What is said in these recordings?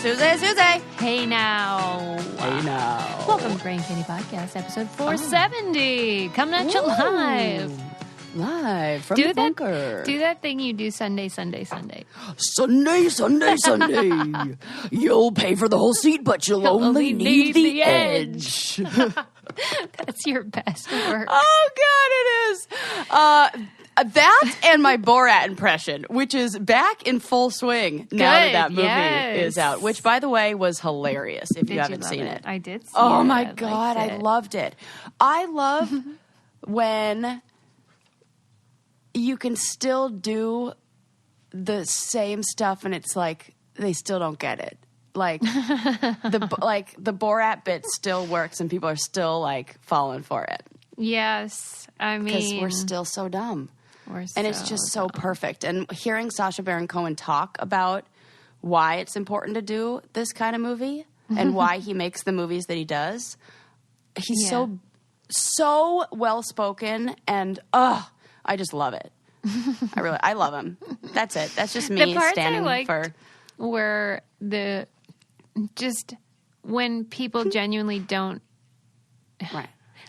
Susie. Hey now. Welcome to Brain Candy Podcast, episode 470. Coming at you live. Live from the bunker. Do that thing you do Sunday. Sunday. You'll pay for the whole seat, but you'll only need the edge. That's your best work. Oh, God, it is. That and my Borat impression, which is back in full swing now that movie is out, which, by the way, was hilarious if you haven't seen it. I did see it. Oh, my God, I loved it. I love when you can still do the same stuff and it's like they still don't get it. Like the Borat bit still works and people are still like falling for it. Yes, I mean, because we're still so dumb. And it's just so perfect. And hearing Sacha Baron Cohen talk about why it's important to do this kind of movie and why he makes the movies that he does, he's so well spoken, and I just love it. I love him. That's it. That's just me standing for where just when people genuinely don't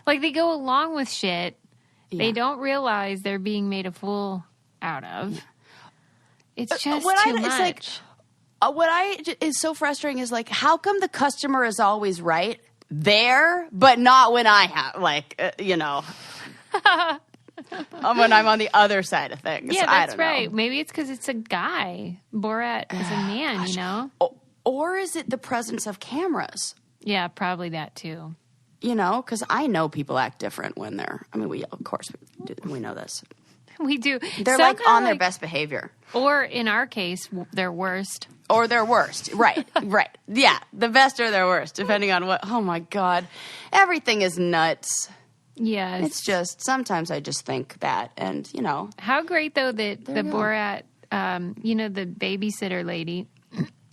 like they go along with shit. They don't realize they're being made a fool out of. It's just too much. It's like, what is so frustrating is like, how come the customer is always right there, but not when I have, when I'm on the other side of things. Yeah, I that's don't right. know. Maybe it's because it's a guy. Borat is a man, you know? Or is it the presence of cameras? Yeah, probably that too. You know, because I know people act different when they're, we know this. We do. They're like on their best behavior. Or in our case, their worst. Or their worst. Right. Yeah, the best or their worst, depending on what. Oh my God. Everything is nuts. Yes. It's just, sometimes I just think that, and How great though that the Borat, the babysitter lady,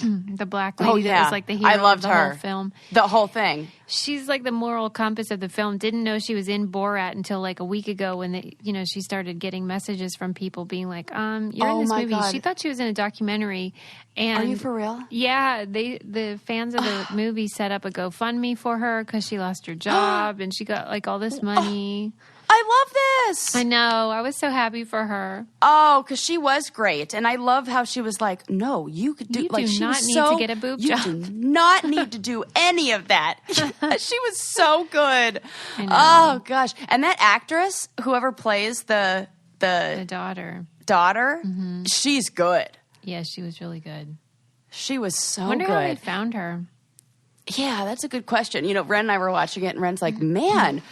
the black lady that was like the hero of the whole film. The whole thing. She's like the moral compass of the film. Didn't know she was in Borat until like a week ago when she started getting messages from people being like, you're in this movie. God. She thought she was in a documentary. And are you for real? Yeah, the fans of the movie set up a GoFundMe for her because she lost her job and she got like all this money. I love this. I know. I was so happy for her. Oh, because she was great. And I love how she was like, no, you could do... You like, do she not was need so, to get a boob job. You do not need to do any of that. She was so good. I know. Oh, gosh. And that actress, whoever plays the daughter, she's good. Yeah, she was really good. She was so Wonder good. How they found her. Yeah, that's a good question. Ren and I were watching it, and Ren's like, man,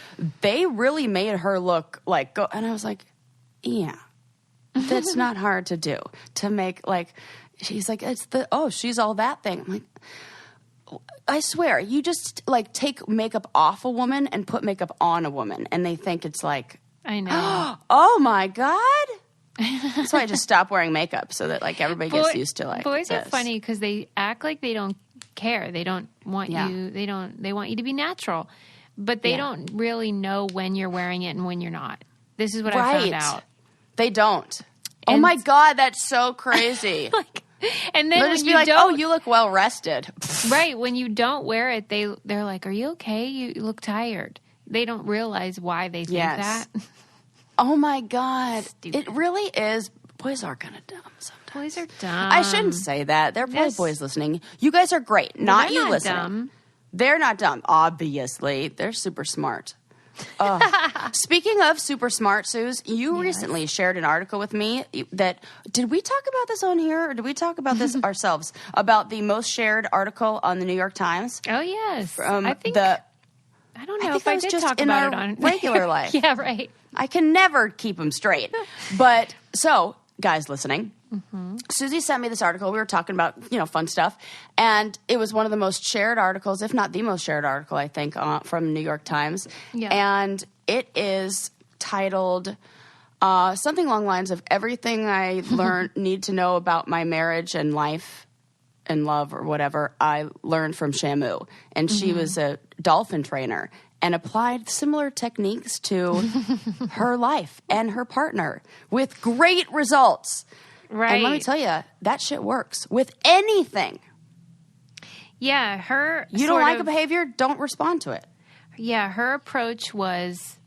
they really made her look like... And I was like, yeah, that's not hard to do. To make, like... She's like, she's all that thing. I'm like, I swear, you just, like, take makeup off a woman and put makeup on a woman, and they think it's like... I know. Oh, my God! That's why I just stopped wearing makeup, so that, like, everybody gets used to, like, boys this. are funny because they act like they don't care. They don't want you. They want you to be natural, but they don't really know when you're wearing it and when you're not. This is what I found out. They don't. Oh my God, that's so crazy. And then they'll just be like, "Oh, you look well rested." Right. When you don't wear it, they're like, "Are you okay? You look tired." They don't realize why they think that. Oh my God. Stupid. It really is. Boys are kind of dumb sometimes. Boys are dumb. I shouldn't say that. There are probably boys listening. You guys are great. Not you listening. Dumb. They're not dumb. Obviously. They're super smart. Speaking of super smart, Suze, you recently shared an article with me that... Did we talk about this on here, or did we talk about this ourselves? About the most shared article on the New York Times? Oh, yes. I don't know if I did talk about it on regular life. Yeah, right. I can never keep them straight. But, so, guys listening, Susie sent me this article. We were talking about, fun stuff. And it was one of the most shared articles, if not the most shared article, I think, from the New York Times. Yeah. And it is titled something along the lines of everything I need to know about my marriage and life and love or whatever I learned from Shamu. And she was a dolphin trainer and applied similar techniques to her life and her partner with great results. Right. And let me tell you, that shit works with anything. Yeah, her... You don't like a behavior, don't respond to it. Yeah, her approach was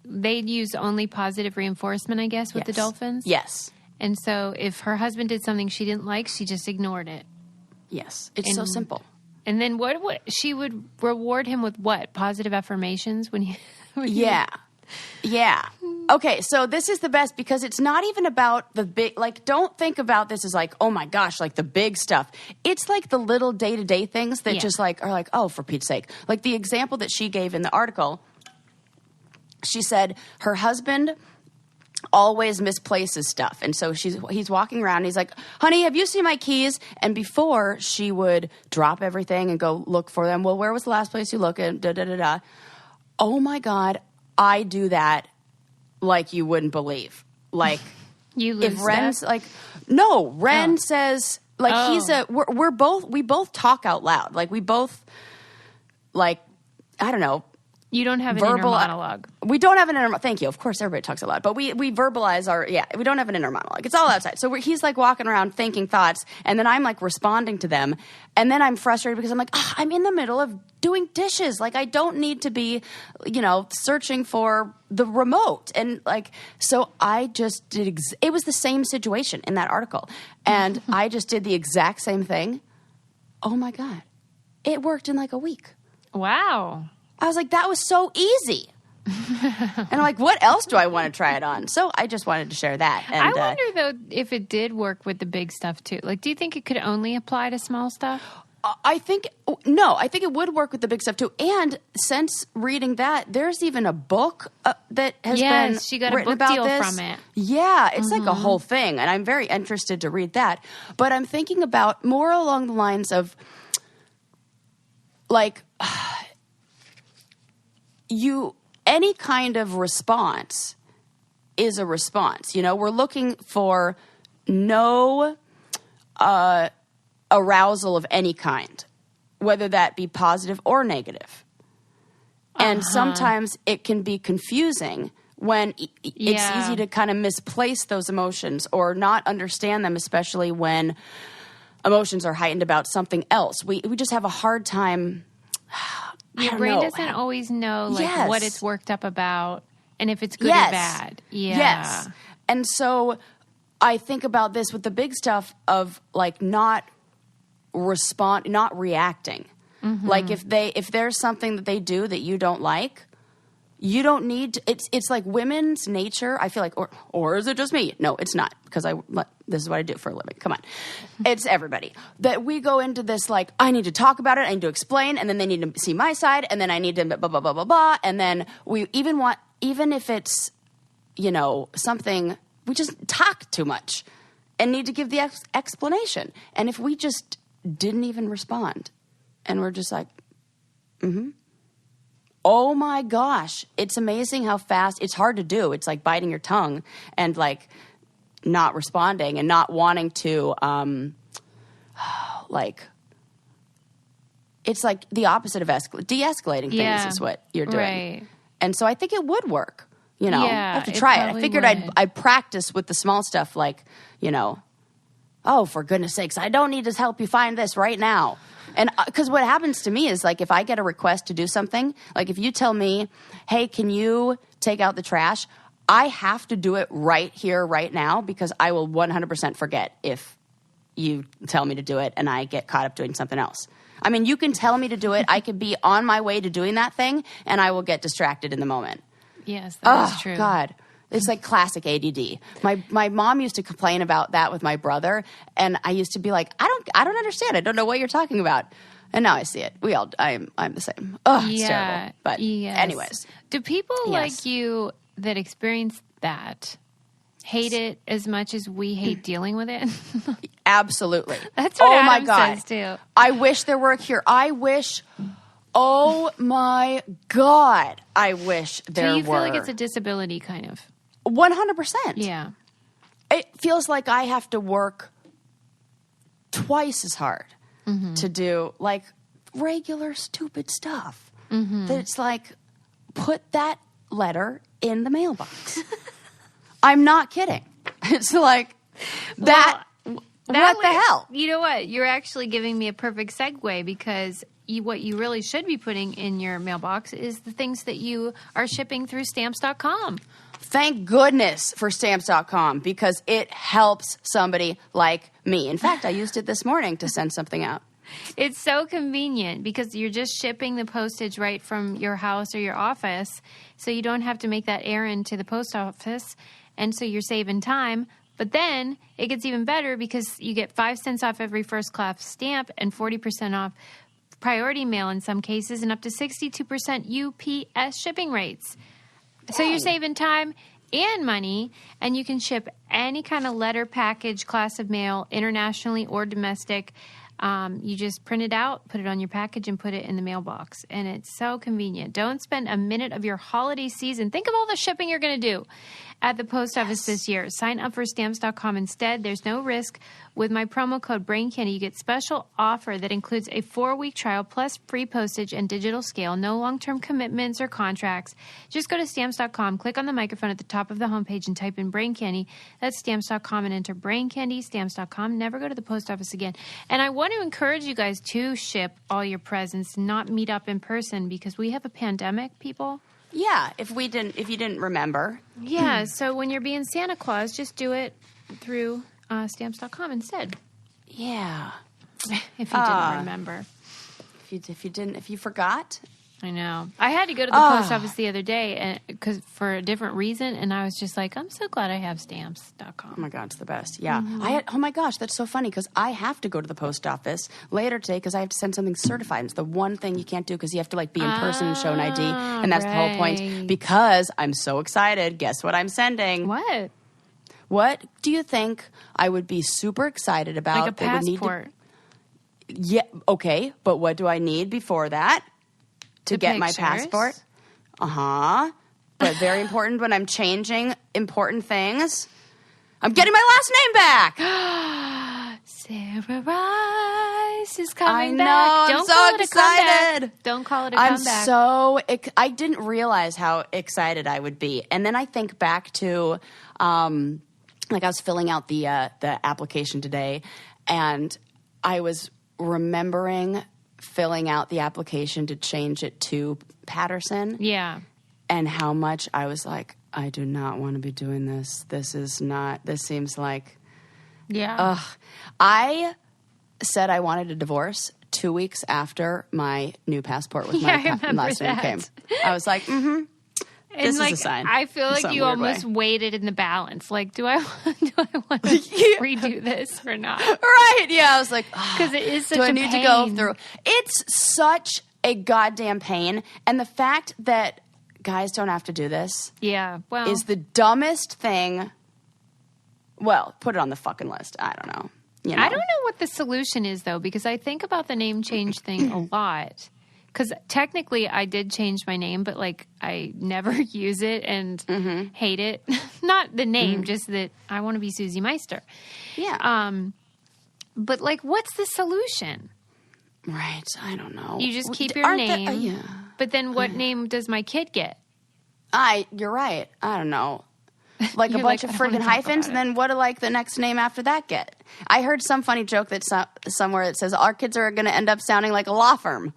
they'd use only positive reinforcement, I guess, with the dolphins. Yes. And so if her husband did something she didn't like, she just ignored it. Yes. It's so simple. And then what she would reward him with what? Positive affirmations when he... Yeah. Okay, so this is the best because it's not even about the big, like, don't think about this as like, oh my gosh, like the big stuff. It's like the little day-to-day things that just like, are like, oh, for Pete's sake. Like the example that she gave in the article, she said her husband always misplaces stuff. And so he's walking around and he's like, honey, have you seen my keys? And before she would drop everything and go look for them. Well, where was the last place you looked at? Da, da, da, da. Oh my God, I do that like you wouldn't believe. Like, you lose if Ren's that? like, no, Ren says, like, we both talk out loud. Like, we both, like, I don't know. You don't have an inner monologue. We don't have an inner monologue. Thank you. Of course, everybody talks a lot. But we verbalize we don't have an inner monologue. It's all outside. So he's like walking around thinking thoughts, and then I'm like responding to them. And then I'm frustrated because I'm like, I'm in the middle of doing dishes. Like, I don't need to be, searching for the remote. And like, so I just did, it was the same situation in that article. And I just did the exact same thing. Oh my God. It worked in like a week. Wow. I was like, that was so easy. And I'm like, what else do I want to try it on? So I just wanted to share that. And, I wonder, though, if it did work with the big stuff, too. Like, do you think it could only apply to small stuff? I think it would work with the big stuff, too. And since reading that, there's even a book that has been she got written a book about deal this. from it. Yeah, it's like a whole thing. And I'm very interested to read that. But I'm thinking about more along the lines of, like... any kind of response is a response. We're looking for no arousal of any kind, whether that be positive or negative. And sometimes it can be confusing when it's easy to kind of misplace those emotions or not understand them, especially when emotions are heightened about something else. We just have a hard time... Your brain doesn't always know what it's worked up about and if it's good or bad. Yeah. Yes. And so I think about this with the big stuff of like not reacting. Mm-hmm. Like if there's something that they do that you don't like, you don't need to, it's like women's nature. I feel like, or is it just me? No, it's not, because this is what I do for a living. Come on. It's everybody. That we go into this like, I need to talk about it, I need to explain, and then they need to see my side, and then I need to blah, blah, blah, blah, blah. And then we even if it's, something, we just talk too much and need to give the explanation. And if we just didn't even respond and we're just like, oh my gosh, it's amazing how fast, it's hard to do. It's like biting your tongue and like not responding and not wanting to, it's like the opposite of de-escalating things is what you're doing. Right. And so I think it would work, I have to try it. I figured I'd practice with the small stuff like, oh, for goodness sakes, I don't need to help you find this right now. And because what happens to me is like if I get a request to do something, like if you tell me, hey, can you take out the trash? I have to do it right here, right now, because I will 100% forget if you tell me to do it and I get caught up doing something else. I mean, you can tell me to do it. I could be on my way to doing that thing and I will get distracted in the moment. Yes, that is true. Oh, God. It's like classic ADD. My mom used to complain about that with my brother, and I used to be like, I don't understand. I don't know what you're talking about. And now I see it. I'm the same. Oh, it's terrible. But anyways. Do people like you that experience that hate it as much as we hate dealing with it? Absolutely. That's what Adam my God. says too. I wish there were a cure. Oh my God. I wish there were. Do you feel like it's a disability kind of? 100%. Yeah. It feels like I have to work twice as hard to do like regular stupid stuff. That it's like, put that letter in the mailbox. I'm not kidding. It's like that. What the hell? You know what? You're actually giving me a perfect segue because what you really should be putting in your mailbox is the things that you are shipping through Stamps.com. Thank goodness for Stamps.com because it helps somebody like me. In fact, I used it this morning to send something out. It's so convenient because you're just shipping the postage right from your house or your office, so you don't have to make that errand to the post office, and so you're saving time. But then it gets even better because you get 5 cents off every first-class stamp and 40% off priority mail in some cases and up to 62% UPS shipping rates. Dang. So you're saving time and money, and you can ship any kind of letter, package, class of mail, internationally or domestic. You just print it out, put it on your package, and put it in the mailbox. And it's so convenient. Don't spend a minute of your holiday season. Think of all the shipping you're going to do at the post office this year. Sign up for Stamps.com instead. There's no risk. With my promo code BRAINCANDY, you get special offer that includes a 4-week trial plus free postage and digital scale. No long-term commitments or contracts. Just go to Stamps.com, click on the microphone at the top of the homepage, and type in Brain Candy. That's Stamps.com and enter Brain Candy. Stamps.com. Never go to the post office again. And I want to encourage you guys to ship all your presents, not meet up in person because we have a pandemic, people. Yeah, if you didn't remember. Yeah, so when you're being Santa Claus, just do it through Stamps.com instead. Yeah. If you didn't remember. If you forgot. I know. I had to go to the post office the other day for a different reason, and I was just like, I'm so glad I have Stamps.com. Oh, my God, it's the best. Yeah. Mm-hmm. Oh, my gosh, that's so funny because I have to go to the post office later today because I have to send something certified. It's the one thing you can't do because you have to, be in person and show an ID, and that's the whole point. Because I'm so excited. Guess what I'm sending? What? What do you think I would be super excited about? Like a passport. Yeah, okay, but what do I need before that? To get my passport? Uh-huh. But very important when I'm changing important things. I'm getting my last name back. Sarah Rice is coming back. I know, I'm so excited. Don't call it a comeback. I didn't realize how excited I would be. And then I think back to, I was filling out the application today, and I was remembering filling out the application to change it to Patterson. Yeah. And how much I was like, I do not want to be doing this. This seems like... Yeah. I said I wanted a divorce 2 weeks after my new passport with my last name came. I was like, this is a sign. I feel like you almost weighed in the balance. Like, do I want to redo this or not? Right. Yeah. I was like, because it is such a pain. Do I need to go through? It's such a goddamn pain. And the fact that guys don't have to do this is the dumbest thing. Well, put it on the fucking list. I don't know. I don't know what the solution is, though, because I think about the name change thing a lot. Because technically I did change my name, but, I never use it and hate it. Not the name, just that I want to be Susie Meister. Yeah. But, what's the solution? Right. I don't know. You just keep your name. But then what name does my kid get? You're right. I don't know. A bunch of friggin' hyphens, and then what do, the next name after that get? I heard some funny joke that somewhere that says our kids are going to end up sounding like a law firm.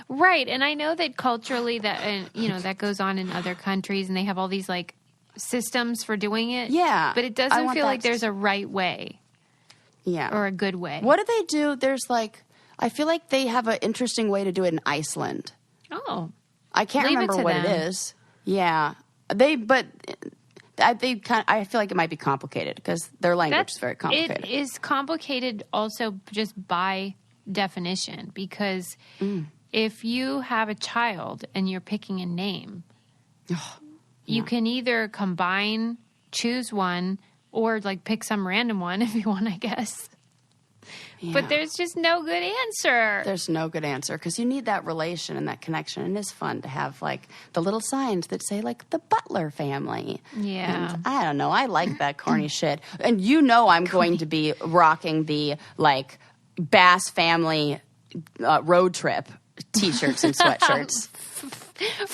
Right, and I know that culturally that goes on in other countries, and they have all these systems for doing it. Yeah, but it doesn't feel like there's a right way. Yeah, or a good way. What do they do? There's I feel like they have an interesting way to do it in Iceland. Oh, I can't remember what it is. Yeah, I feel like it might be complicated because their language is very complicated. It is complicated also just by definition because if you have a child and you're picking a name, you can either choose one, or pick some random one if you want, I guess. Yeah. But there's just no good answer. There's no good answer because you need that relation and that connection. And it's fun to have the little signs that say the Butler family. Yeah. And I don't know. I like that corny shit. And I'm going to be rocking the Bass family road trip T-shirts and sweatshirts.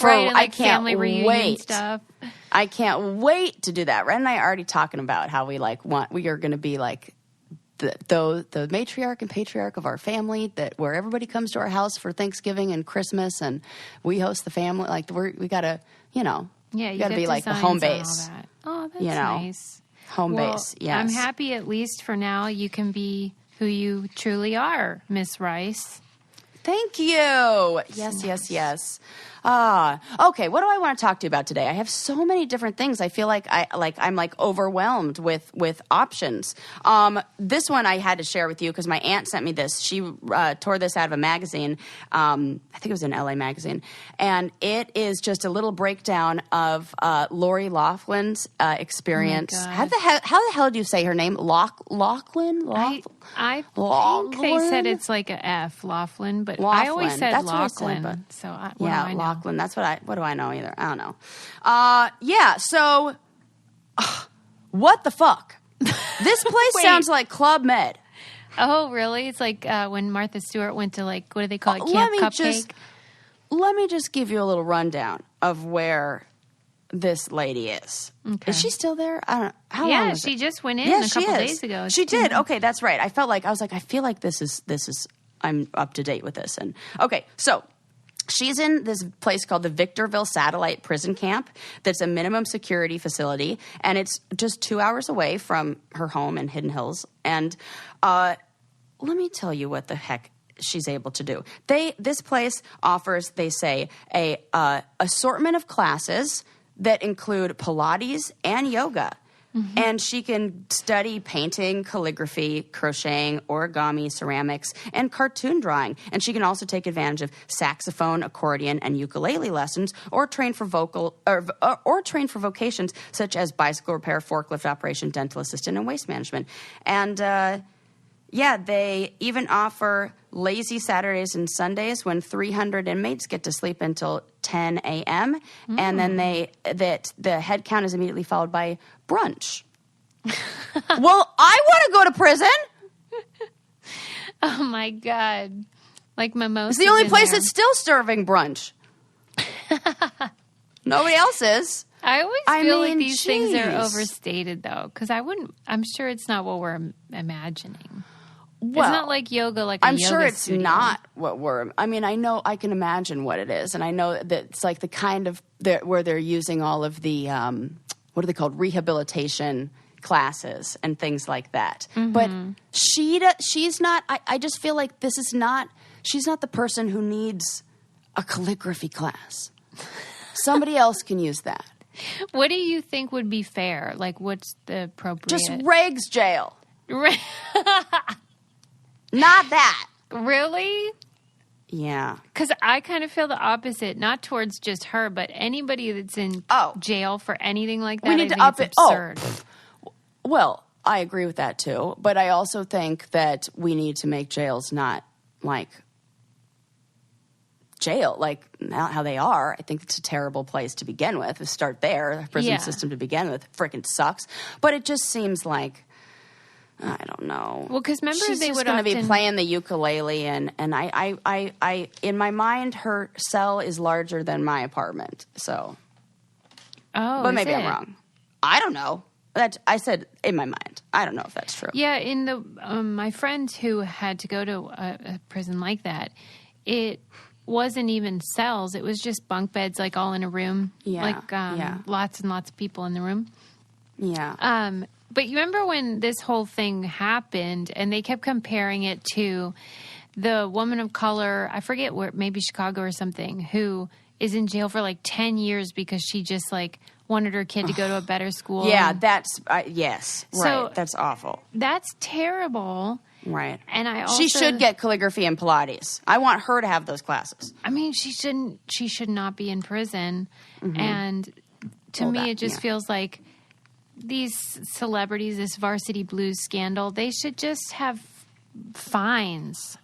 Right, and I can't family reunion stuff. I can't wait to do that. Ren and I are already talking about how we are going to be the matriarch and patriarch of our family, where everybody comes to our house for Thanksgiving and Christmas, and we host the family. Like we gotta, you gotta be like the home base. Oh, that's nice. Home base. Yes. I'm happy at least for now you can be who you truly are, Miss Rice. Thank you. Yes. Okay. What do I want to talk to you about today? I have so many different things. I feel like I'm overwhelmed with options. This one I had to share with you because my aunt sent me this. She tore this out of a magazine. I think it was an LA magazine, and it is just a little breakdown of Lori Loughlin's experience. Oh how the hell do you say her name? Loughlin? I think they said it's like a F, Loughlin, but I always said That's Loughlin. What I said, so I know? Loughlin. That's what do I know either? I don't know. So what the fuck? This place sounds like Club Med. Oh, really? It's like when Martha Stewart went to what do they call it? Camp Cupcake? Let me just give you a little rundown of where this lady is. Okay. Is she still there? I don't know. How long is she it? just went in a couple days ago. She did. Okay, that's right. I feel like this is I'm up to date with this. And okay, so she's in this place called the Victorville Satellite Prison Camp that's a minimum security facility, and it's just 2 hours away from her home in Hidden Hills. And let me tell you what the heck she's able to do. This place offers, they say, a assortment of classes that include Pilates and yoga. Mm-hmm. And she can study painting, calligraphy, crocheting, origami, ceramics, and cartoon drawing. And she can also take advantage of saxophone, accordion, and ukulele lessons, or train for vocations such as bicycle repair, forklift operation, dental assistant, and waste management. And they even offer lazy Saturdays and Sundays when 300 inmates get to sleep until 10 a.m. Mm. And then the head count is immediately followed by brunch. Well, I want to go to prison. Oh, my God. Like mimosas. It's the only place that's still serving brunch. Nobody else is. I always feel like these things are overstated, though, because I'm sure it's not what we're imagining. Well, it's not like yoga, I'm sure it's studio. not what I can imagine what it is. And I know that it's like the kind of, where they're using all of the, what are they called? Rehabilitation classes and things like that. Mm-hmm. But she's not, I just feel like she's not the person who needs a calligraphy class. Somebody else can use that. What do you think would be fair? Like, what's the appropriate? Just regs jail. Not that. Really? Yeah. Because I kind of feel the opposite, not towards just her, but anybody that's in jail for anything like that. We need to up it. Absurd. Well, I agree with that too, but I also think that we need to make jails not like jail, like not how they are. I think it's a terrible place to begin with. Start there. The prison system to begin with freaking sucks. But it just seems like, I don't know. Well, because remember she's they just would going to be playing the ukulele, and I in my mind her cell is larger than my apartment. So, but maybe I'm wrong. I don't know. I said in my mind. I don't know if that's true. Yeah, in the my friend who had to go to a prison like that, it wasn't even cells. It was just bunk beds, like all in a room. Yeah, lots and lots of people in the room. Yeah. But you remember when this whole thing happened and they kept comparing it to the woman of color, I forget where, maybe Chicago or something, who is in jail for 10 years because she just wanted her kid to go to a better school. Yeah, that's, yes, so, right. That's awful. That's terrible. Right. And I also... She should get calligraphy and Pilates. I want her to have those classes. I mean, she should not be in prison. Mm-hmm. And to me, it just feels like these celebrities, this Varsity Blues scandal, they should just have fines.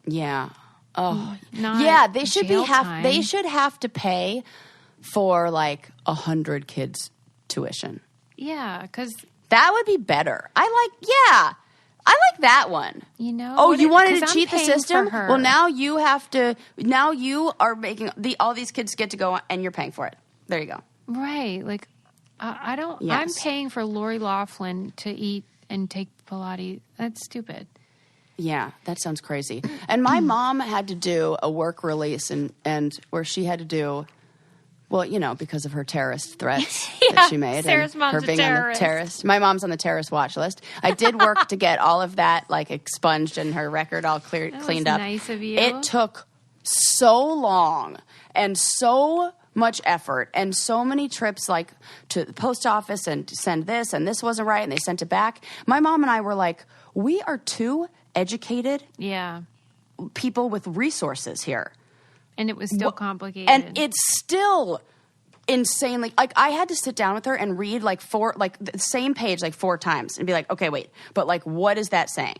Yeah. Oh, they should they should have to pay for 100 kids' tuition. Yeah, because that would be better. I like that one. You know? Oh, you wanted to cheat the system? Well, now you have to. Now you are making all these kids get to go, and you're paying for it. There you go. Right, I don't. Yes. I'm paying for Lori Loughlin to eat and take Pilates. That's stupid. Yeah, that sounds crazy. And my mom had to do a work release and where she had to do, well, you know, because of her terrorist threats that she made. Sarah's and mom's her a being on the terrorist. terrorist. My mom's on the terrorist watch list. I did work to get all of that like expunged and her record all cleaned up. Nice of you. It took so long and so much effort and so many trips like to the post office and to send this and this wasn't right and they sent it back. My mom and I were like, we are too educated people with resources here. And it was still complicated. And it's still insanely, like I had to sit down with her and read like the same page like 4 times and be like, okay, wait, but like what is that saying?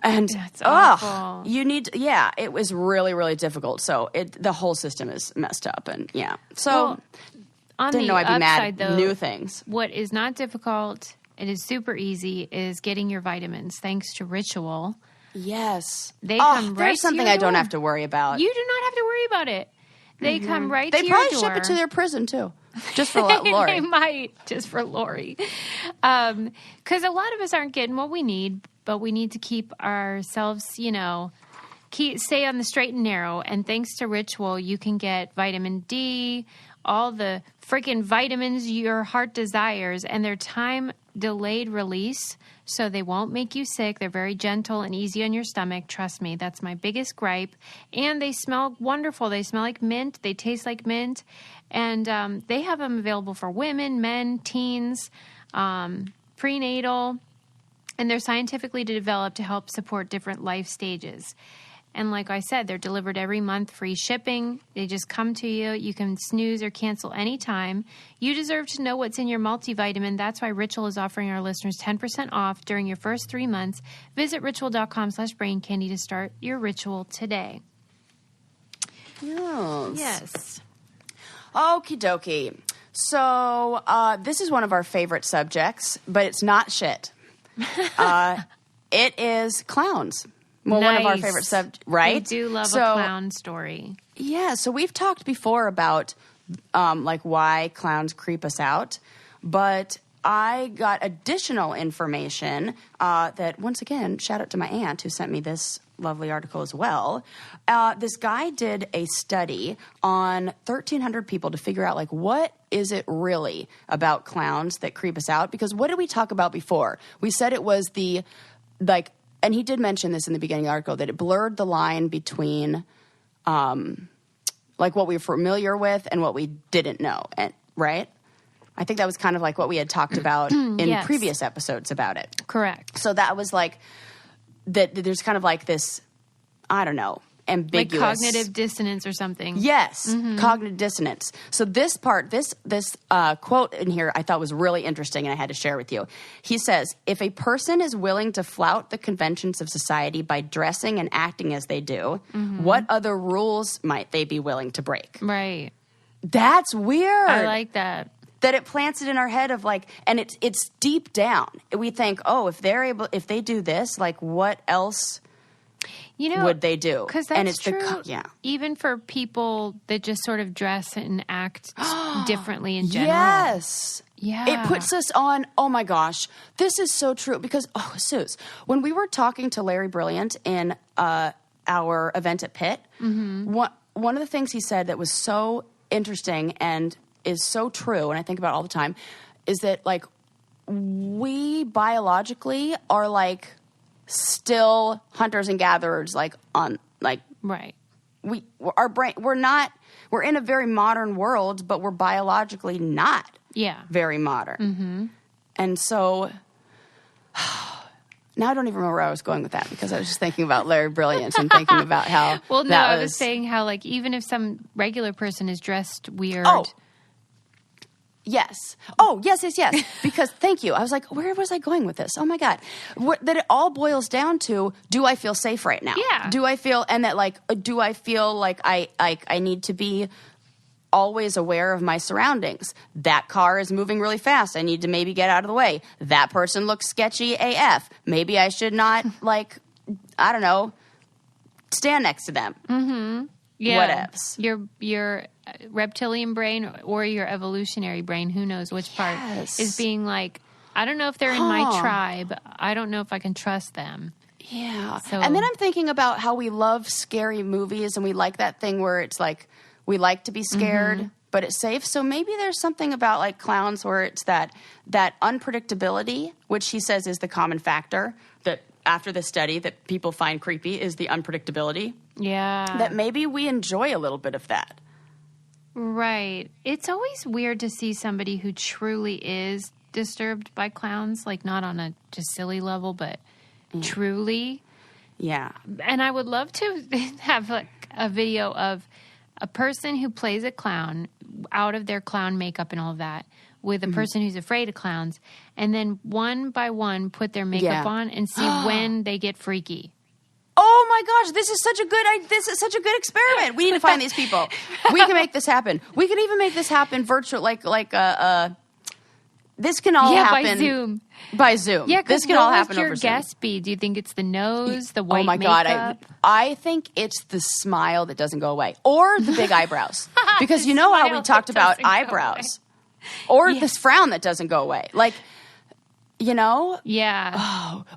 And that's awful. It was really, really difficult. So the whole system is messed up and So on didn't the know I'd be upside, mad though, new things. What is not difficult, it is super easy, is getting your vitamins thanks to Ritual. Yes. They come right there's something to your I don't door. have to worry about. You do not have to worry about it. They come right to They your door. probably ship it to their prison too. Just for Lori. They might, just for Lori. Because a lot of us aren't getting what we need, but we need to keep ourselves, stay on the straight and narrow. And thanks to Ritual, you can get vitamin D, all the freaking vitamins your heart desires, and their time-delayed release, so they won't make you sick. They're very gentle and easy on your stomach. Trust me, that's my biggest gripe. And they smell wonderful. They smell like mint. They taste like mint. And they have them available for women, men, teens, prenatal. And they're scientifically developed to help support different life stages. And like I said, they're delivered every month, free shipping. They just come to you. You can snooze or cancel anytime. You deserve to know what's in your multivitamin. That's why Ritual is offering our listeners 10% off during your first 3 months. Visit ritual.com/braincandy to start your ritual today. Yes. Okie dokie. So this is one of our favorite subjects, but it's not shit. It is clowns. Well, nice. One of our favorite subjects, right? I do love a clown story. Yeah, so we've talked before about like why clowns creep us out, but I got additional information that, once again, shout out to my aunt who sent me this lovely article as well. This guy did a study on 1,300 people to figure out, like, what is it really about clowns that creep us out? Because what did we talk about before? We said it was the, like, and he did mention this in the beginning of the article, that it blurred the line between, like, what we were familiar with and what we didn't know, and right? I think that was kind of like what we had talked about in previous episodes about it. Correct. So that was like, that there's kind of like this, I don't know, ambiguous. Like cognitive dissonance or something. Yes, cognitive dissonance. So this part, this quote in here I thought was really interesting and I had to share with you. He says, if a person is willing to flout the conventions of society by dressing and acting as they do, what other rules might they be willing to break? Right. That's weird. I like that. That it plants it in our head of like, and it's deep down. We think, oh, if they do this, like what else would they do? Because that's and it's true. Even for people that just sort of dress and act differently in general. Yes. Yeah. It puts us on, oh my gosh, this is so true. Because, Suze, when we were talking to Larry Brilliant in our event at Pitt, one of the things he said that was so interesting and is so true, and I think about it all the time, is that, like, we biologically are, like, still hunters and gatherers, like, on, like... Right. Our brain, we're in a very modern world, but we're biologically not very modern. And so... Now I don't even remember where I was going with that because I was just thinking about Larry Brilliant and thinking about how... Well, no, I was saying how, like, even if some regular person is dressed weird... Yes. Oh, yes. Because, thank you. I was like, where was I going with this? Oh, my God. That it all boils down to, do I feel safe right now? Yeah. Do I feel, and that, like, do I feel like I need to be always aware of my surroundings? That car is moving really fast. I need to maybe get out of the way. That person looks sketchy AF. Maybe I should not, like, I don't know, stand next to them. Yeah. Whatevs. Your reptilian brain or your evolutionary brain, who knows which part, is being like, I don't know if they're in my tribe. I don't know if I can trust them. Yeah. So, and then I'm thinking about how we love scary movies and we like that thing where it's like we like to be scared, but it's safe. So maybe there's something about like clowns where it's that unpredictability, which he says is the common factor that after the study that people find creepy is the unpredictability. Yeah. That maybe we enjoy a little bit of that. Right. It's always weird to see somebody who truly is disturbed by clowns, like not on a just silly level, but truly. Yeah. And I would love to have like a video of a person who plays a clown out of their clown makeup and all of that with a person who's afraid of clowns, and then one by one put their makeup on and see when they get freaky. Oh my gosh, this is such a good experiment. We need to find these people. We can make this happen. We can even make this happen virtual, this can all happen by Zoom. By Zoom. Yeah, this can all happen over Zoom. What would your guess be? Do you think it's the nose, the white makeup? Oh my God, I think it's the smile that doesn't go away, or the big eyebrows, because you know how we talked about eyebrows, or this frown that doesn't go away, like, you know,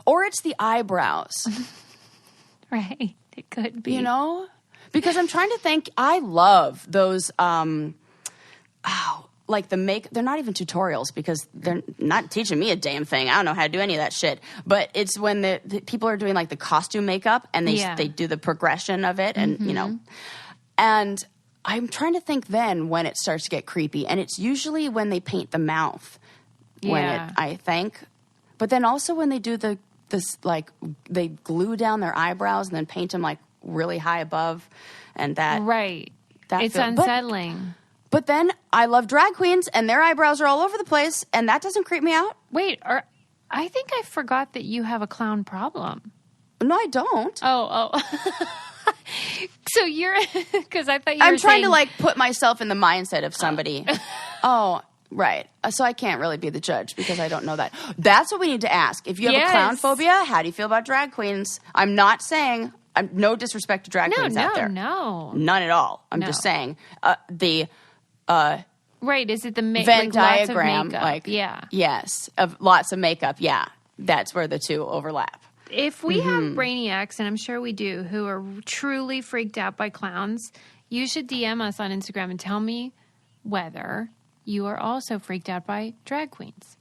or it's the eyebrows. Right, it could be. You know, because I'm trying to think. I love those. Like they're not even tutorials because they're not teaching me a damn thing. I don't know how to do any of that shit. But it's when the people are doing like the costume makeup and they do the progression of it and, you know. And I'm trying to think then when it starts to get creepy. And it's usually when they paint the mouth. I think. But then also when they do they glue down their eyebrows and then paint them like really high above. And that. Right. It's unsettling. But then I love drag queens, and their eyebrows are all over the place, and that doesn't creep me out. Wait, I think I forgot that you have a clown problem. No, I don't. Oh. So you're, because I thought you were I'm trying to like put myself in the mindset of somebody. Oh, right. So I can't really be the judge because I don't know that. That's what we need to ask. If you have a clown phobia, how do you feel about drag queens? I'm not saying, no disrespect to drag queens out there. No. None at all. I'm just saying right, is it the Venn diagram? Yes, of lots of makeup. Yeah, that's where the two overlap. If we have brainiacs, and I'm sure we do, who are truly freaked out by clowns, you should DM us on Instagram and tell me whether you are also freaked out by drag queens.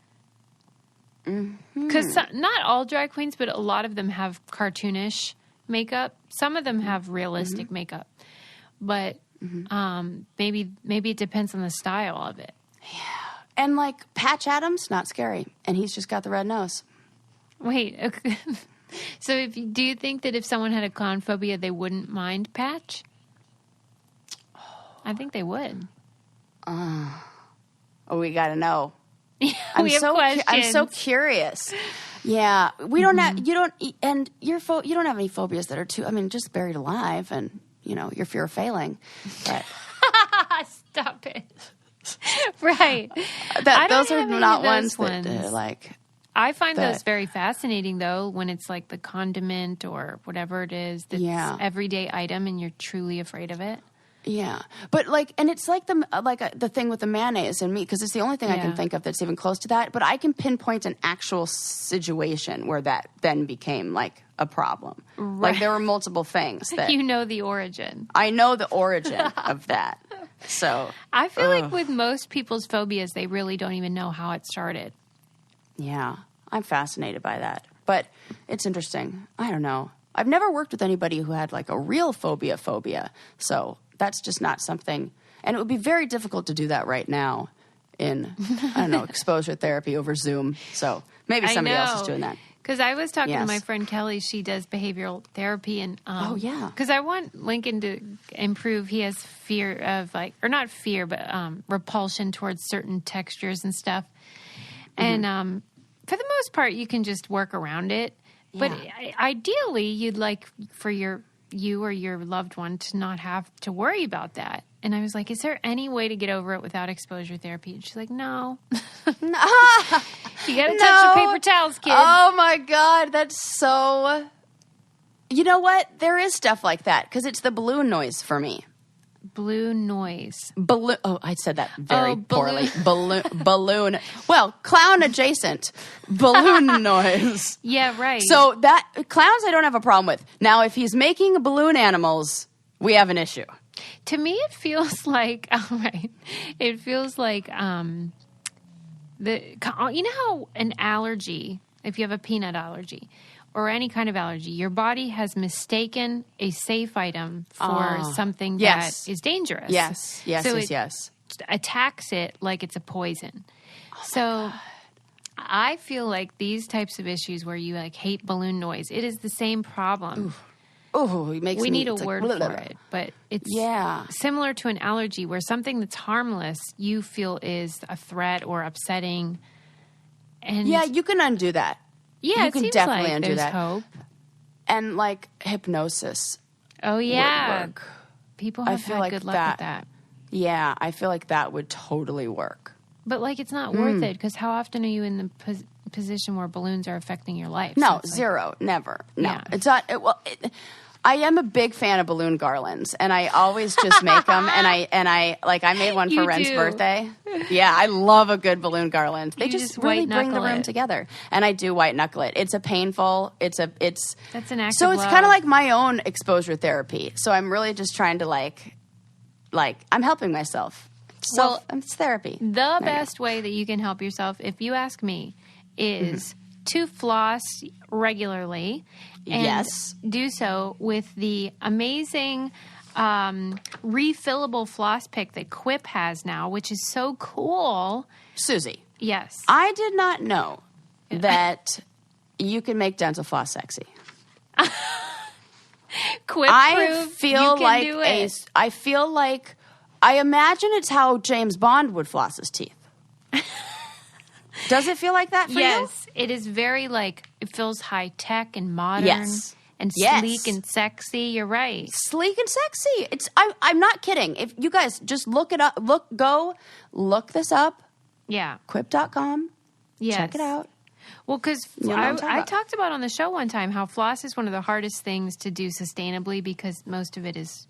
Because not all drag queens, but a lot of them have cartoonish makeup. Some of them have realistic makeup, but. Maybe it depends on the style of it. Yeah. And like Patch Adams, not scary. And he's just got the red nose. Wait. Okay. So do you think that if someone had a clown phobia, they wouldn't mind Patch? I think they would. We got to know. I'm so curious. Yeah. We don't have, you don't have any phobias that are too, I mean, just buried alive and, you know, your fear of failing. But stop it. Right. Those are not ones that like. I find those very fascinating, though, when it's like the condiment or whatever it is that's everyday item and you're truly afraid of it. Yeah. But like, and it's like the thing with the mayonnaise and meat, because it's the only thing I can think of that's even close to that. But I can pinpoint an actual situation where that then became like a problem. Right. Like there were multiple things that you know the origin. I know the origin of that. So I feel like with most people's phobias, they really don't even know how it started. Yeah, I'm fascinated by that. But it's interesting. I don't know. I've never worked with anybody who had like a real phobia. So that's just not something. And it would be very difficult to do that right now in, I don't know, exposure therapy over Zoom. So maybe somebody else is doing that. Because I was talking to my friend Kelly. She does behavioral therapy. And because I want Lincoln to improve. He has fear of or not fear, but repulsion towards certain textures and stuff. And for the most part, you can just work around it. But ideally, you'd like for you or your loved one to not have to worry about that. And I was like, is there any way to get over it without exposure therapy? And she's like, no. You got to touch the paper towels, kid. Oh, my God. That's so... You know what? There is stuff like that because it's the balloon noise for me. balloon noise. Balloon. Oh, I said that very poorly. Balloon. Well, clown adjacent. Balloon noise. Yeah, right. So that clowns I don't have a problem with. Now, if he's making balloon animals, we have an issue. To me, it feels like, all right, it feels like, you know how an allergy, if you have a peanut allergy or any kind of allergy, your body has mistaken a safe item for something that is dangerous. Yes, so yes. It attacks it like it's a poison. So I feel like these types of issues where you like hate balloon noise, it is the same problem. Oh, it makes we me, need a it's word like, for it, but it's similar to an allergy where something that's harmless you feel is a threat or upsetting. And yeah, you can undo that. Yeah, you can seems definitely like undo there's that. Hope. And like hypnosis. Oh yeah, would work. People have had good luck with that. Yeah, I feel like that would totally work. But like, it's not worth it because how often are you in the position where balloons are affecting your life? No, so zero, never. No, Yeah. it's not. I am a big fan of balloon garlands, and I always just make them. And I made one for You Ren's do. birthday. Yeah, I love a good balloon garland. They You just white really bring the knuckle room it. together. And I do white knuckle it. It's That's an act So of it's love. kind of like my own exposure therapy. So I'm really just trying to like I'm helping myself. So it's therapy. The best way that you can help yourself, if you ask me, is to floss regularly and Yes. do so with the amazing refillable floss pick that Quip has now, which is so cool. Susie, Yes. I did not know that you can make dental floss sexy. Quip I proved feel you can like do it. I imagine it's how James Bond would floss his teeth. Does it feel like that for you? Yes, it is very it feels high tech and modern Yes. and Yes. sleek and sexy. You're right. Sleek and sexy. I'm not kidding. If you guys just look it up, look this up, Yeah. quip.com. Yes. Check it out. Well, because You know what I'm talking I about. talked about on the show one time how floss is one of the hardest things to do sustainably because most of it is,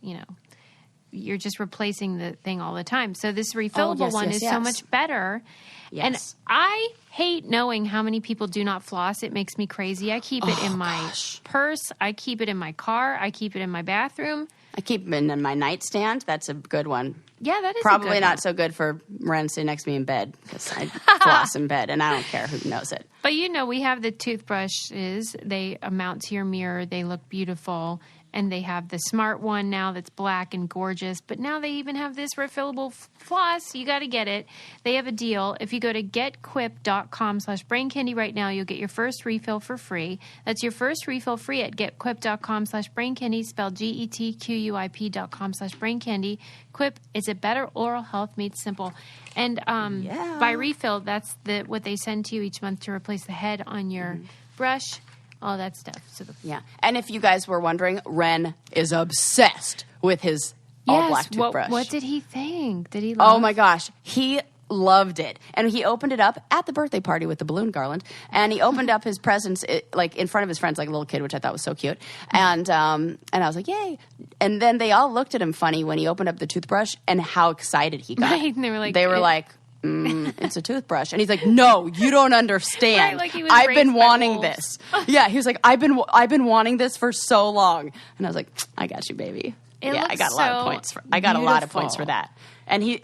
you're just replacing the thing all the time. So this refillable yes, one yes, is yes. so much better. Yes. And I hate knowing how many people do not floss. It makes me crazy. I keep it in my purse. I keep it in my car. I keep it in my bathroom. I keep them in my nightstand. That's a good one. Yeah, that is Probably a good not one. so good for Ren sitting next to me in bed because I floss in bed and I don't care who knows it. But we have the toothbrushes. They mount to your mirror. They look beautiful. And they have the smart one now that's black and gorgeous. But now they even have this refillable floss. You got to get it. They have a deal. If you go to getquip.com/braincandy right now, you'll get your first refill for free. That's your first refill free at getquip.com/braincandy, spelled GETQUIP.com/braincandy. Quip is a better oral health made simple. And by refill, that's what they send to you each month to replace the head on your brush. All that stuff. Yeah. And if you guys were wondering, Ren is obsessed with his all-black toothbrush. What did he think? Did he love Oh, my gosh. He loved it. And he opened it up at the birthday party with the balloon garland. And he opened up his presents in front of his friends like a little kid, which I thought was so cute. And I was like, yay. And then they all looked at him funny when he opened up the toothbrush and how excited he got. Right, and they were like, it's a toothbrush. And he's like, no, you don't understand. Right, like he was I've raised been by wanting wolves. this. Yeah, he was like, I've been wanting this for so long. And I was like, I got you, baby. It I looks got a lot of so points. I got a lot of beautiful. points for that. And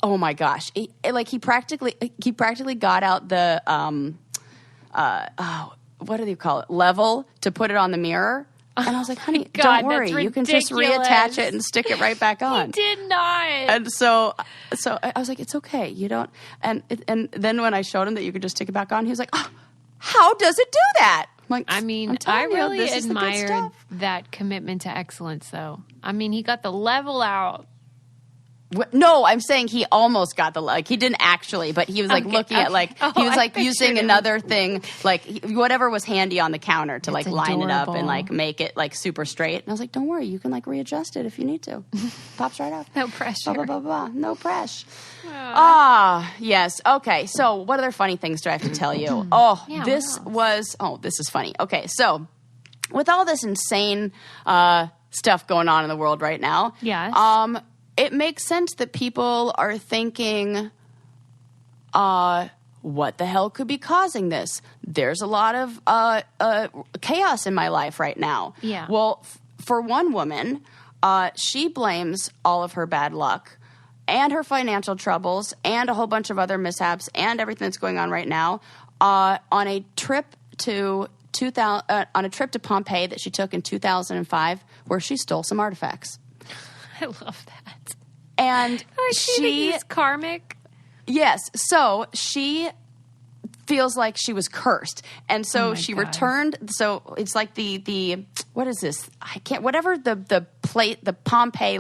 oh my gosh, he practically got out the what do you call it, level to put it on the mirror. And I was like, honey, God, don't worry. that's You can just ridiculous. reattach it and stick it right back on. He did not. And so I was like, it's okay. You don't. And then when I showed him that you could just stick it back on, he was like, oh, how does it do that? I'm like, I mean, I'm I telling you, really this is the good admired stuff. that commitment to excellence, though. I mean, he got the level out. No, I'm saying he almost got he didn't actually, but he was Okay, looking at okay. he was I using pictured him. another thing, whatever was handy on the counter to That's line it up and adorable. make it super straight. And I was like, don't worry, you can readjust it if you need to. Pops right off. No pressure. Blah, blah, blah, blah. No pressure. Aw. Yes. Okay. So what other funny things do I have to tell you? Yeah, This what else? this is funny. Okay. So with all this insane stuff going on in the world right now. Yes. It makes sense that people are thinking, what the hell could be causing this? There's a lot of chaos in my life right now. Yeah. Well, for one woman, she blames all of her bad luck and her financial troubles and a whole bunch of other mishaps and everything that's going on right now on a trip to Pompeii that she took in 2005, where she stole some artifacts. I love that. And she is karmic. Yes, so she feels like she was cursed, and so she returned. So it's like the what is this? I can't. Whatever the Pompeii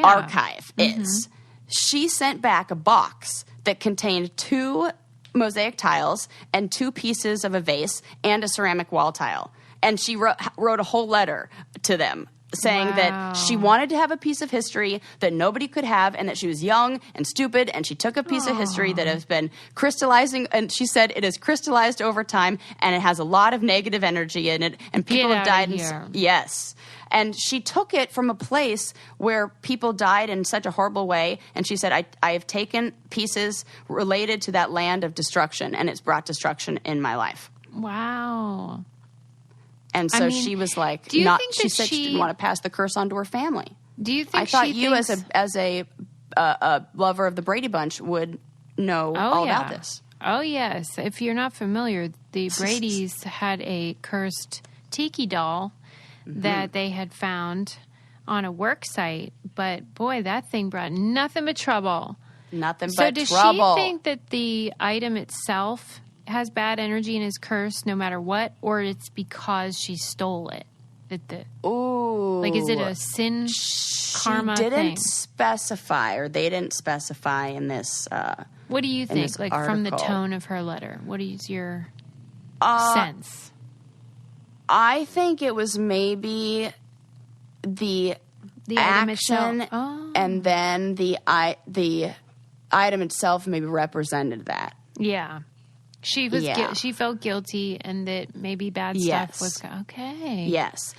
archive is. She sent back a box that contained 2 mosaic tiles and 2 pieces of a vase and a ceramic wall tile. And she wrote a whole letter to them saying that she wanted to have a piece of history that nobody could have, and that she was young and stupid, and she took a piece of history that has been crystallizing, and she said it has crystallized over time, and it has a lot of negative energy in it, and people have died. Yes. And she took it from a place where people died in such a horrible way, and she said, I have taken pieces related to that land of destruction, and it's brought destruction in my life. Wow. And so she was like, she said she didn't want to pass the curse on to her family. Do you think I thought you, as a lover of the Brady Bunch, would know all about this? Oh, yes. If you're not familiar, the Bradys had a cursed tiki doll that they had found on a work site. But, boy, that thing brought nothing but trouble. Nothing but trouble. So does she think that the item itself has bad energy and is cursed no matter what, or it's because she stole it? Ooh. Like, is it a sin karma thing? She didn't specify, or they didn't specify in this what do you think, like, article. from the tone of her letter? What is your sense? I think it was maybe the action, and then the item itself maybe represented that. Yeah. She was. She felt guilty, and that maybe bad stuff was okay. Yes.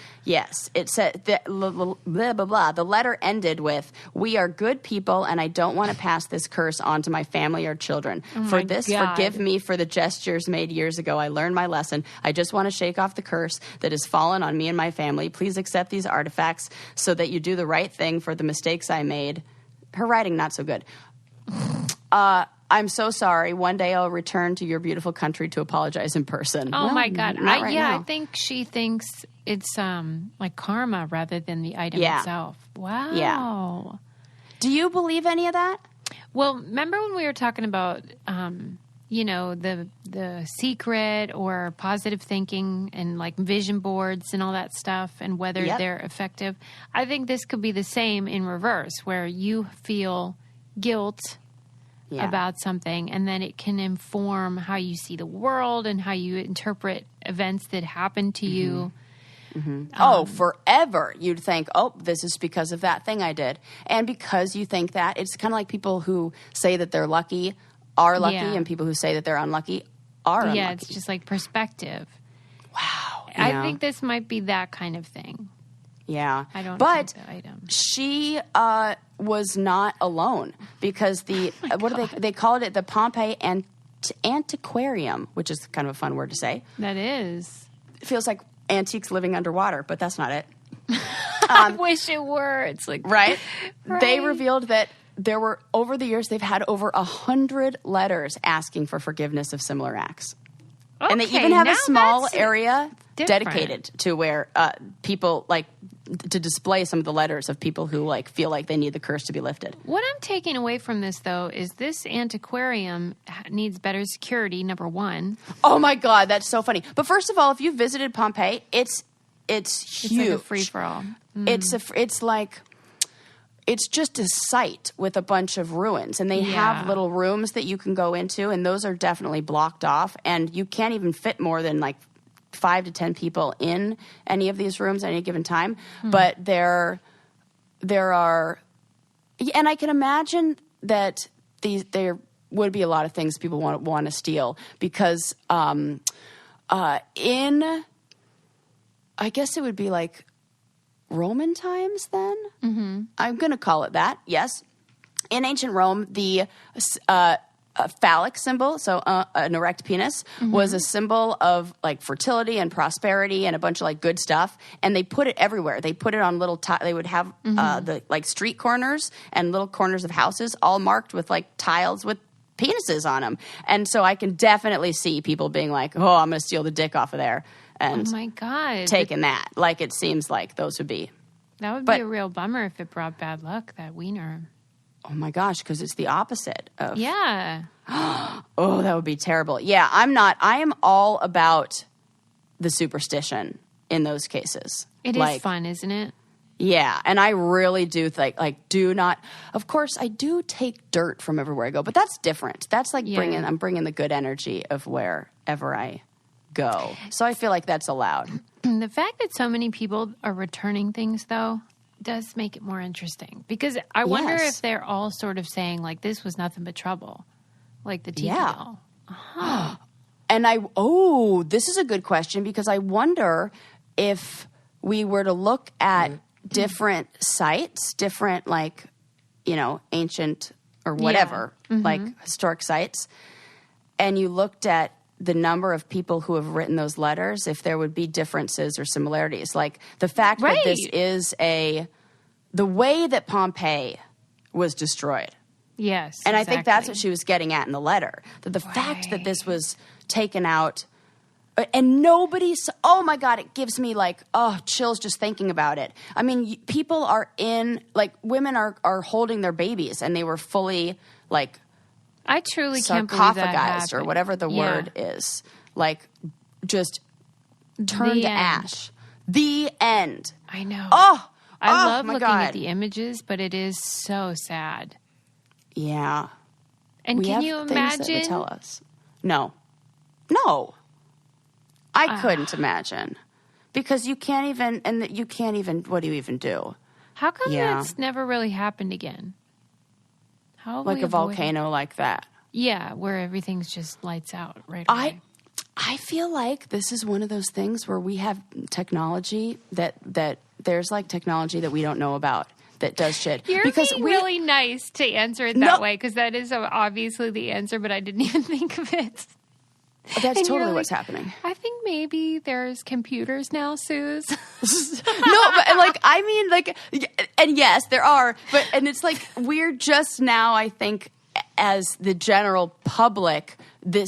It said that blah blah blah. The letter ended with, "We are good people, and I don't want to pass this curse on to my family or children. For this, forgive me for the gestures made years ago. I learned my lesson. I just want to shake off the curse that has fallen on me and my family. Please accept these artifacts so that you do the right thing for the mistakes I made." Her writing not so good. I'm so sorry. One day I'll return to your beautiful country to apologize in person. Oh, my God. Now. I think she thinks it's like karma rather than the item itself. Wow. Yeah. Do you believe any of that? Well, remember when we were talking about, the secret or positive thinking and like vision boards and all that stuff, and whether they're effective? I think this could be the same in reverse, where you feel guilt about something, and then it can inform how you see the world and how you interpret events that happen to you. Forever you'd think, this is because of that thing I did. And because you think that, it's kind of like people who say that they're lucky are lucky, and people who say that they're unlucky are unlucky. Yeah, it's just like perspective. Wow. I think this might be that kind of thing. Yeah. I don't but think the item. She was not alone, because they called it the Pompeii Antiquarium, which is kind of a fun word to say. That is. It feels like antiques living underwater, but that's not it. I wish it were. It's like right? They revealed that there were, over the years, they've had over 100 letters asking for forgiveness of similar acts. Okay, and they even have a small area different. dedicated to where people like to display some of the letters of people who like feel like they need the curse to be lifted. What I'm taking away from this, though, is this antiquarium needs better security, number one. Oh my God, that's so funny. But first of all, if you visited Pompeii, it's huge. It's like a free-for-all. It's just a site with a bunch of ruins, and they have little rooms that you can go into, and those are definitely blocked off, and you can't even fit more than like 5 to 10 people in any of these rooms at any given time. But there are, and I can imagine that there would be a lot of things people want to steal, because I guess it would be like Roman times then? Mm-hmm. I'm going to call it that, yes. In ancient Rome, the a phallic symbol, so an erect penis, was a symbol of like fertility and prosperity and a bunch of like good stuff. And they put it everywhere. They put it on little, they would have the like street corners and little corners of houses all marked with like tiles with penises on them. And so I can definitely see people being like, oh, I'm going to steal the dick off of there. And oh my God. Taking that. Like it seems like those would be. That would be a real bummer if it brought bad luck, that wiener. Oh my gosh, because it's the opposite of. Yeah. Oh, that would be terrible. Yeah, I am all about the superstition in those cases. It is fun, isn't it? Yeah, and I really do think, like, do not. Of course, I do take dirt from everywhere I go, but that's different. That's like I'm bringing the good energy of wherever I go. So I feel like that's allowed. The fact that so many people are returning things, though, does make it more interesting. Because I wonder if they're all sort of saying, like, this was nothing but trouble. Like the tiki doll. Uh-huh. And this is a good question, because I wonder if we were to look at different sites, different, like, you know, ancient or whatever, like historic sites, and you looked at the number of people who have written those letters, if there would be differences or similarities. Like the fact that this is the way that Pompeii was destroyed. Yes. And I think that's what she was getting at in the letter. That the fact that this was taken out and nobody's, oh my God, it gives me like, chills just thinking about it. I mean, people are women are holding their babies and they were fully like, I truly can't believe that happened. Or whatever the word is, like just turned to ash. The end. I know. I love looking at the images, but it is so sad. Yeah. And can you imagine? That would tell us. No. I couldn't imagine, because you can't even. What do you even do? How come that's never really happened again? Like a volcano like that. Yeah, where everything's just lights out right away. I feel like this is one of those things where we have technology that there's like technology that we don't know about that does shit. You're being really nice to answer it that way, because that is obviously the answer, but I didn't even think of it. That's totally what's happening. I think maybe there's computers now, Suze. No, but like, I mean, like, and yes, there are, but, and it's like, we're just now, I think, as the general public, the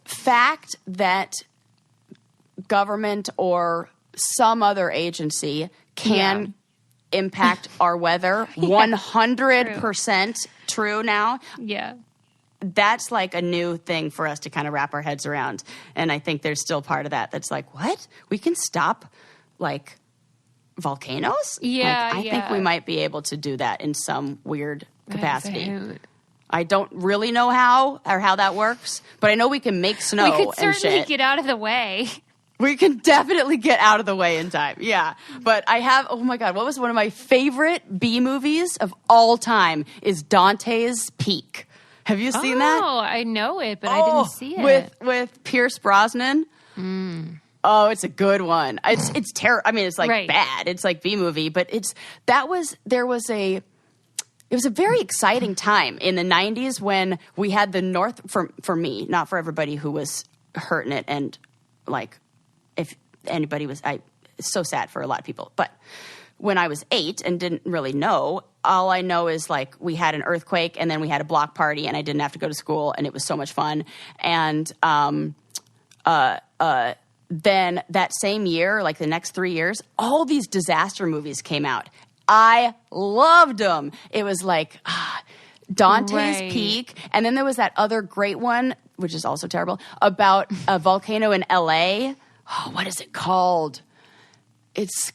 fact that government or some other agency can impact our weather, 100% true now. Yeah. That's like a new thing for us to kind of wrap our heads around. And I think there's still part of that that's like, what? We can stop, like, volcanoes? Yeah, I think we might be able to do that in some weird capacity. I don't really know how that works, but I know we can make snow and shit. We could certainly get out of the way. We can definitely get out of the way in time. Yeah. But I have, oh my God, what was one of my favorite B movies of all time is Dante's Peak. Have you seen that? Oh, I know it, but I didn't see it. With Pierce Brosnan. Oh, it's a good one. It's terrible. I mean, it's like bad. It's like B movie, but it was a very exciting time in the 90s when we had the North, for me, not for everybody who was hurting it, and like if anybody was, it's so sad for a lot of people, but when I was 8 and didn't really know, all I know is like we had an earthquake and then we had a block party and I didn't have to go to school and it was so much fun. And then that same year, like the next 3 years, all these disaster movies came out. I loved them. It was like Dante's Peak. And then there was that other great one, which is also terrible, about a volcano in LA. Oh, what is it called? It's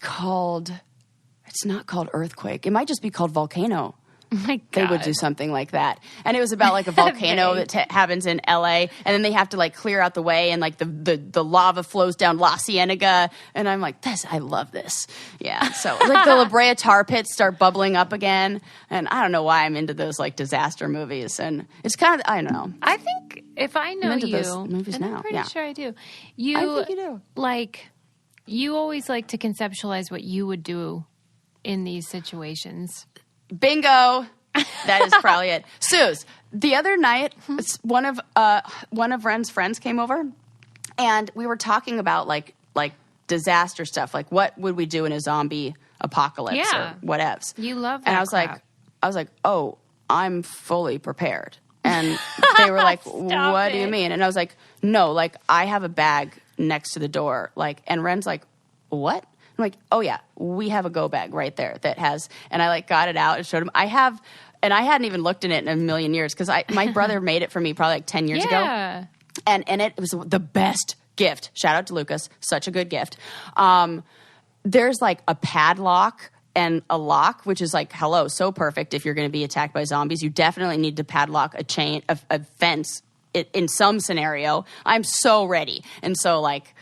not called Earthquake. It might just be called Volcano. Oh my God. They would do something like that. And it was about like a volcano that happens in LA, and then they have to like clear out the way, and like the lava flows down La Cienega. And I'm like, I love this. Yeah. So like the La Brea tar pits start bubbling up again. And I don't know why I'm into those like disaster movies. And it's kind of, I don't know. I think if I know I'm into you, those movies and now. I'm pretty sure I do. I think you do. Like you always like to conceptualize what you would do in these situations. Bingo. That is probably it. Suze, the other night, one of Ren's friends came over, and we were talking about like disaster stuff. Like, what would we do in a zombie apocalypse or whatevs? You love that. And I was like, oh, I'm fully prepared. And they were like, what do you mean? And I was like, no, like, I have a bag next to the door. Like, and Ren's like, what? I'm like, oh yeah, we have a go bag right there that has, and I like got it out and showed him. I hadn't even looked in it in a million years because my brother made it for me probably like 10 years ago. And it was the best gift. Shout out to Lucas. Such a good gift. There's like a padlock and a lock, which is like, hello, so perfect if you're going to be attacked by zombies. You definitely need to padlock a fence in some scenario. I'm so ready. And so like,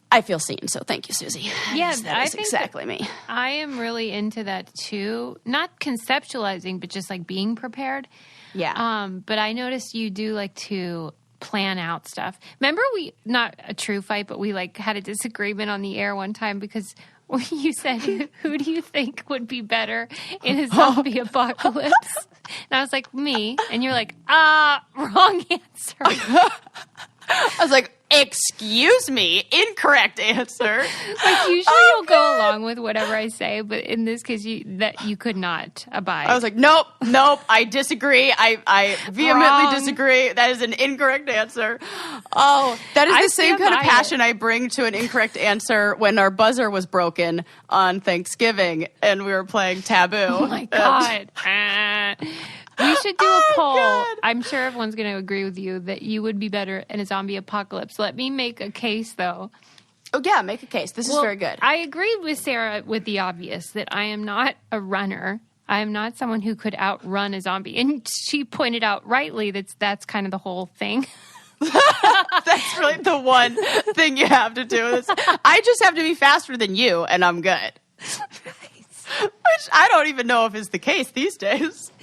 I feel seen, so thank you, Susie. Yeah, that is exactly me. I am really into that too. Not conceptualizing, but just like being prepared. Yeah. But I noticed you do like to plan out stuff. Remember not a true fight, but we like had a disagreement on the air one time because you said, who do you think would be better in a zombie apocalypse? And I was like, me. And you're like, wrong answer. I was like, excuse me, incorrect answer. Like usually you'll go along with whatever I say, but in this case, you could not abide. I was like, nope, I disagree. I vehemently disagree. That is an incorrect answer. Oh, that is the same kind of passion I bring to an incorrect answer when our buzzer was broken on Thanksgiving and we were playing Taboo. Oh my God. We should do a poll. God. I'm sure everyone's going to agree with you that you would be better in a zombie apocalypse. Let me make a case, though. Oh, yeah, make a case. This is very good. I agreed with Sarah with the obvious, that I am not a runner. I am not someone who could outrun a zombie. And she pointed out rightly that's kind of the whole thing. That's really the one thing you have to do. I just have to be faster than you, and I'm good. Which I don't even know if is the case these days.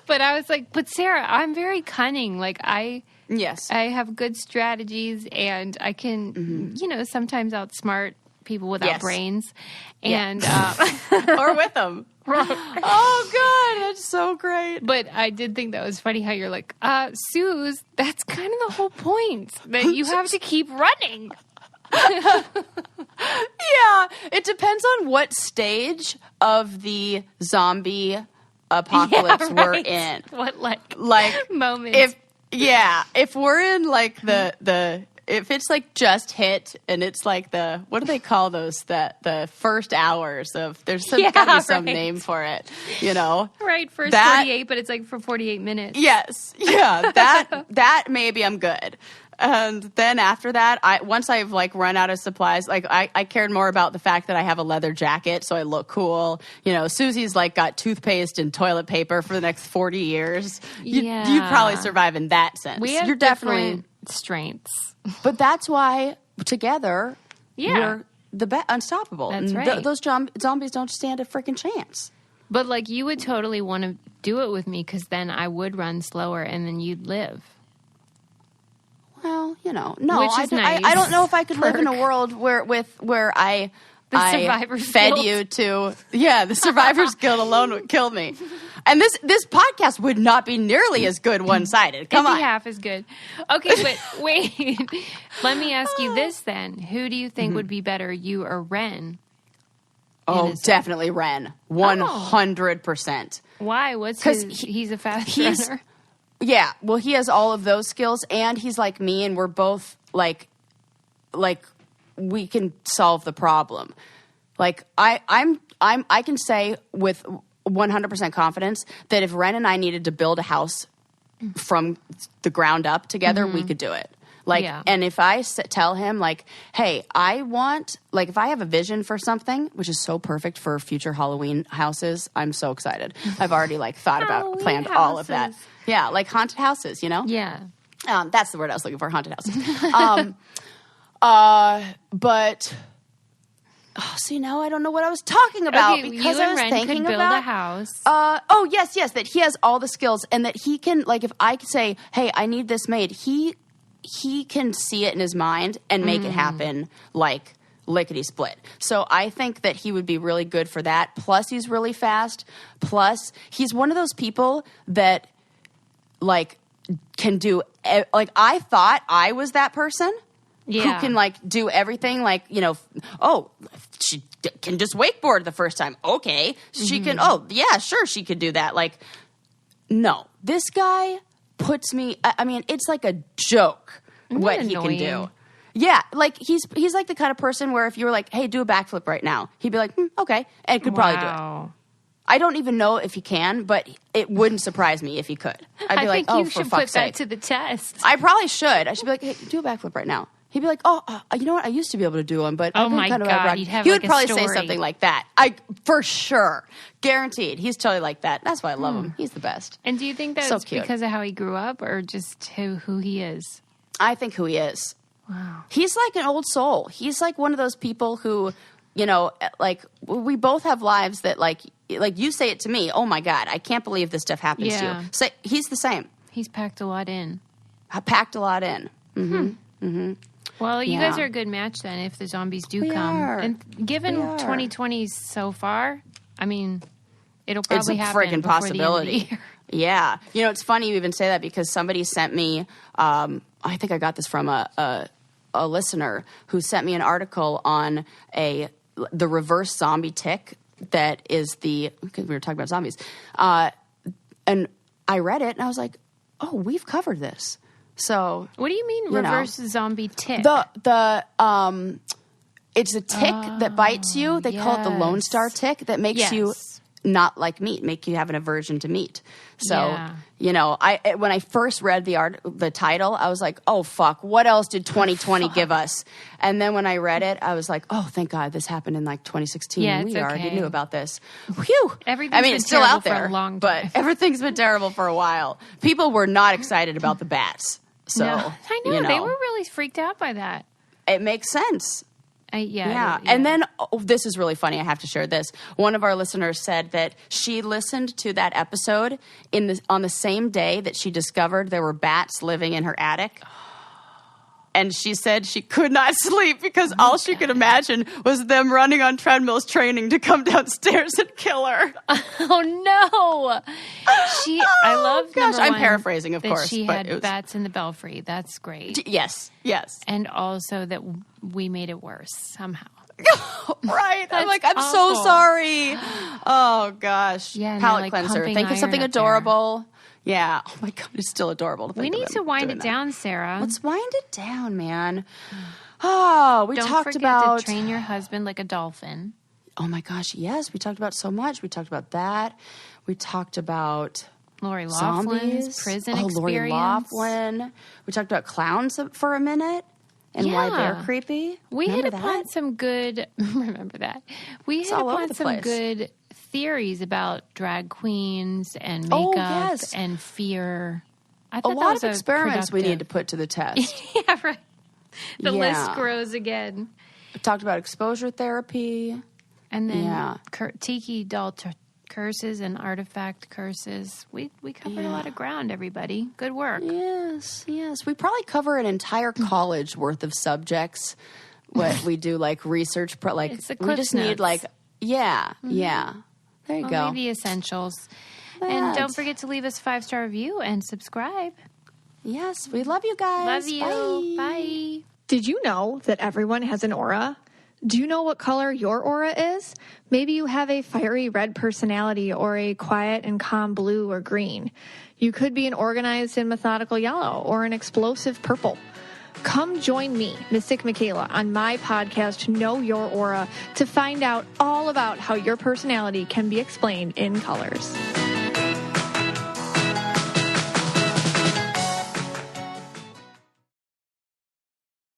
But I was like, but Sarah, I'm very cunning. Like I have good strategies and I can, sometimes outsmart people without brains. And, or with them. Oh God, that's so great. But I did think that was funny how you're like, Suze, that's kind of the whole point, that you have to keep running. Yeah, it depends on what stage of the zombie apocalypse we're in. What like moment? If we're in like the if it's like just hit and it's like what do they call those? The first hours of there's gotta be some name for it, Right, first 48, but it's like for 48 minutes. Yes, yeah, that maybe I'm good. And then after that, once I've like run out of supplies, like I cared more about the fact that I have a leather jacket, so I look cool. Susie's like got toothpaste and toilet paper for the next 40 years. You probably survive in that sense. You're definitely strengths, but that's why together we're unstoppable. That's right. Those zombies don't stand a freaking chance. But like you would totally want to do it with me because then I would run slower and then you'd live. Well, no, which is nice. I don't know if I could live in a world where I fed Guild. you to. Yeah, the Survivor's Guild alone would kill me. And this podcast would not be nearly as good one-sided. Come on. It'd be half as good. Okay, but wait. Let me ask you this then. Who do you think would be better, you or Ren? Oh, definitely Ren. 100%. Why? He's a fast runner? Yeah, well, he has all of those skills, and he's like me, and we're both like we can solve the problem. Like I can say with 100% confidence that if Ren and I needed to build a house from the ground up together, we could do it. And if I tell him like, hey, I want, like if I have a vision for something, which is so perfect for future Halloween houses, I'm so excited. I've already like planned all of that. Yeah, like haunted houses, Yeah. That's the word I was looking for, haunted houses. But see, now I don't know what I was talking about because I was thinking build about a house. Yes, that he has all the skills and that he can, like, if I say, hey, I need this made, he he can see it in his mind and make it happen like lickety split. So I think that he would be really good for that. Plus, he's really fast. Plus, he's one of those people that like can do like I thought I was that person. Who can, like, do everything, like, you know, she can just wakeboard the first time. Okay. She can, yeah, sure, she could do that. Like, no. This guy puts me, I mean, it's like a joke what he can do. Yeah, like, he's like the kind of person where if you were like, hey, do a backflip right now, he'd be like, okay, and could probably do it. I don't even know if he can, but it wouldn't surprise me if he could. I'd be like, oh, for fuck's sake. I think you should put that to the test. I probably should. I should be like, hey, do a backflip right now. He'd be like, you know what? I used to be able to do one, but oh my God, he would probably say something like that. For sure, guaranteed. He's totally like that. That's why I love him. He's the best. And do you think that's because of how he grew up, or just who he is? I think who he is. Wow, he's like an old soul. He's like one of those people who, you know, like we both have lives that like you say it to me. Oh my God, I can't believe this stuff happens to you. So he's the same. He's packed a lot in. Well, you guys are a good match then if the zombies do come. And given 2020 so far, I mean, it'll probably happen. It's a friggin' possibility. Yeah. You know, it's funny you even say that because somebody sent me, I think I got this from a listener who sent me an article on the reverse zombie tick that is because we were talking about zombies. And I read it and I was like, oh, we've covered this. So what do you mean reverse zombie tick? It's a tick that bites you. They call it the Lone Star tick that makes you not like meat, make you have an aversion to meat. So, you know, when I first read the title, I was like, oh, fuck, what else did 2020 give us? And then when I read it, I was like, oh, thank God this happened in like 2016. Yeah, we already knew about this. Whew. It's still out there, for a long time. but everything's been terrible for a while. People were not excited about the bats. So, I know, they were really freaked out by that. It makes sense. Yeah. And then, this is really funny. I have to share this. One of our listeners said that she listened to that episode on the same day that she discovered there were bats living in her attic. And she said she could not sleep because all she could imagine was them running on treadmills training to come downstairs and kill her. Oh, no. I love gosh, I'm one, paraphrasing, of course. She had bats in the belfry. That's great. Yes. And also that we made it worse somehow. Right. I'm like, I'm so sorry. Oh, gosh. Yeah, palate cleanser. Think of something adorable. There. Yeah. Oh, my God. It's still adorable to think We need to wind it down, Sarah. Let's wind it down, man. Oh, we talked about... Don't forget to train your husband like a dolphin. Oh, my gosh. Yes. We talked about so much. We talked about that. We talked about... Lori Loughlin's prison experience. Lori Loughlin. We talked about clowns for a minute and why they're creepy. We hit upon some good... Remember that. We hit upon some good... theories about drag queens and makeup and fear. I thought a lot of experiments we need to put to the test. Yeah, right. The list grows again. We talked about exposure therapy. And then tiki doll curses and artifact curses. We covered a lot of ground, everybody. Good work. Yes. We probably cover an entire college worth of subjects. What we do, like research, it's the we just need like, There you go. Maybe essentials. And don't forget to leave us a 5-star review and subscribe. Yes, we love you guys. Love you. Bye. Did you know that everyone has an aura? Do you know what color your aura is? Maybe you have a fiery red personality or a quiet and calm blue or green. You could be an organized and methodical yellow or an explosive purple. Come join me, Mystic Michaela, on my podcast, Know Your Aura, to find out all about how your personality can be explained in colors.